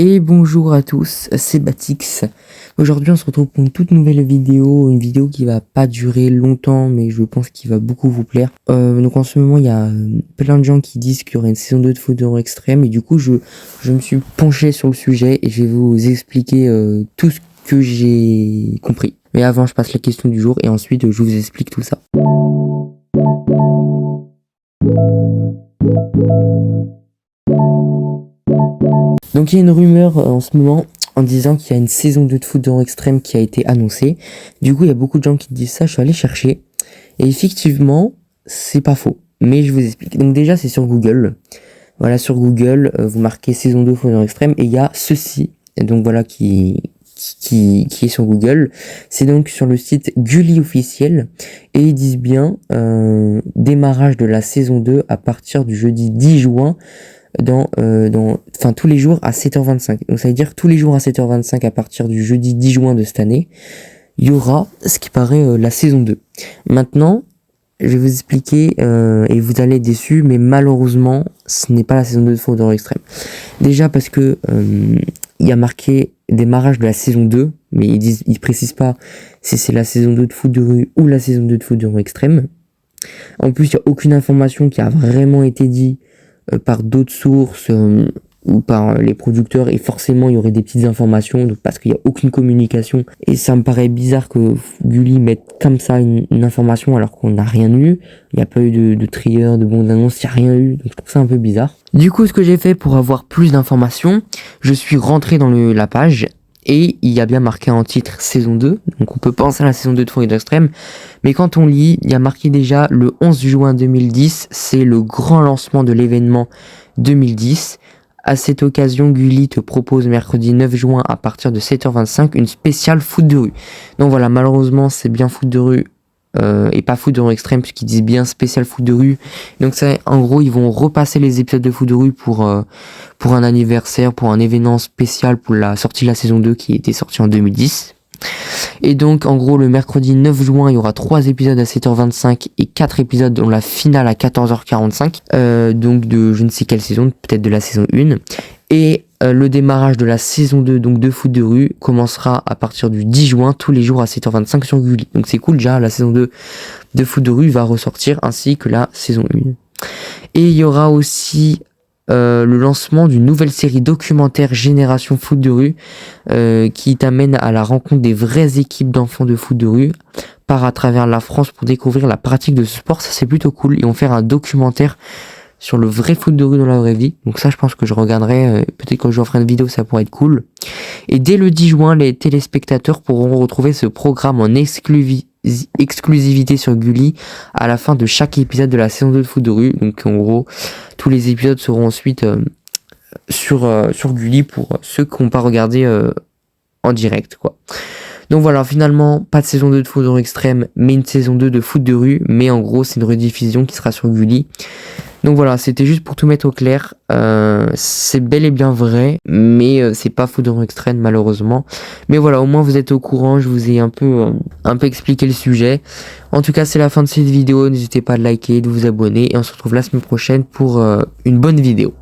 Et bonjour à tous, c'est Batix. Aujourd'hui on se retrouve pour une toute nouvelle vidéo, une vidéo qui va pas durer longtemps mais je pense qu'il va beaucoup vous plaire. Donc en ce moment il y a plein de gens qui disent qu'il y aurait une saison 2 de Foot Euro Extrême et du coup je me suis penché sur le sujet et je vais vous expliquer tout ce que j'ai compris. Mais avant je passe la question du jour et ensuite je vous explique tout ça. Donc il y a une rumeur en ce moment en disant qu'il y a une saison 2 de Foot Euro Extrême qui a été annoncée. Du coup il y a beaucoup de gens qui disent ça, je suis allé chercher. Et effectivement, c'est pas faux. Mais je vous explique. Donc déjà c'est sur Google. Voilà, sur Google, vous marquez saison 2 Foot Euro Extrême et il y a ceci. Et donc voilà qui est sur Google. C'est donc sur le site Gulli officiel. Et ils disent bien démarrage de la saison 2 à partir du jeudi 10 juin. Tous les jours à 7h25. Donc ça veut dire tous les jours à 7h25 à partir du jeudi 10 juin de cette année, il y aura ce qui paraît la saison 2. Maintenant, je vais vous expliquer et vous allez être déçus, mais malheureusement, ce n'est pas la saison 2 de Foot Euro Extrême. Déjà parce que il y a marqué démarrage de la saison 2, mais ils précisent pas si c'est la saison 2 de Foot de rue ou la saison 2 de Foot Euro Extrême. En plus, il n'y a aucune information qui a vraiment été dit par d'autres sources ou par les producteurs, et forcément il y aurait des petites informations donc, parce qu'il n'y a aucune communication et ça me paraît bizarre que Gulli mette comme ça une information alors qu'on n'a rien eu, il n'y a pas eu de trailer, de bande annonce, il n'y a rien eu, donc je trouve ça un peu bizarre. Du coup ce que j'ai fait pour avoir plus d'informations, je suis rentré dans la page et il y a bien marqué en titre saison 2, donc on peut penser à la saison 2 de Foot Euro Extrême, mais quand on lit, il y a marqué déjà le 11 juin 2010, c'est le grand lancement de l'événement 2010. À cette occasion, Gulli te propose mercredi 9 juin à partir de 7h25 une spéciale foot de rue. Donc voilà, malheureusement c'est bien foot de rue et pas Foot Euro Extrême puisqu'ils disent bien spécial foot de rue. Donc ça, en gros ils vont repasser les épisodes de foot de rue pour un anniversaire, pour un événement spécial pour la sortie de la saison 2 qui était sortie en 2010. Et donc en gros le mercredi 9 juin il y aura 3 épisodes à 7h25 et 4 épisodes dont la finale à 14h45 donc de je ne sais quelle saison, peut-être de la saison 1. Et le démarrage de la saison 2 donc de Foot de rue commencera à partir du 10 juin tous les jours à 7h25 sur Gulli. Donc c'est cool, déjà la saison 2 de Foot de rue va ressortir ainsi que la saison 1. Et il y aura aussi le lancement d'une nouvelle série documentaire Génération Foot de rue qui t'amène à la rencontre des vraies équipes d'enfants de foot de rue part à travers la France pour découvrir la pratique de ce sport. Ça c'est plutôt cool. Ils vont faire un documentaire sur le vrai foot de rue dans la vraie vie. Donc ça je pense que je regarderai, peut-être quand je ferai une vidéo ça pourrait être cool. Et dès le 10 juin les téléspectateurs pourront retrouver ce programme en exclusivité sur Gulli à la fin de chaque épisode de la saison 2 de Foot de rue. Donc en gros tous les épisodes seront ensuite sur Gulli pour ceux qui n'ont pas regardé en direct quoi. Donc voilà, finalement pas de saison 2 de Foot Euro Extrême mais une saison 2 de Foot de rue, mais en gros c'est une rediffusion qui sera sur Gulli. Donc voilà, c'était juste pour tout mettre au clair. C'est bel et bien vrai, mais c'est pas Foot Euro Extrême malheureusement. Mais voilà, au moins vous êtes au courant, je vous ai un peu expliqué le sujet. En tout cas, c'est la fin de cette vidéo. N'hésitez pas à liker, de vous abonner et on se retrouve la semaine prochaine pour une bonne vidéo.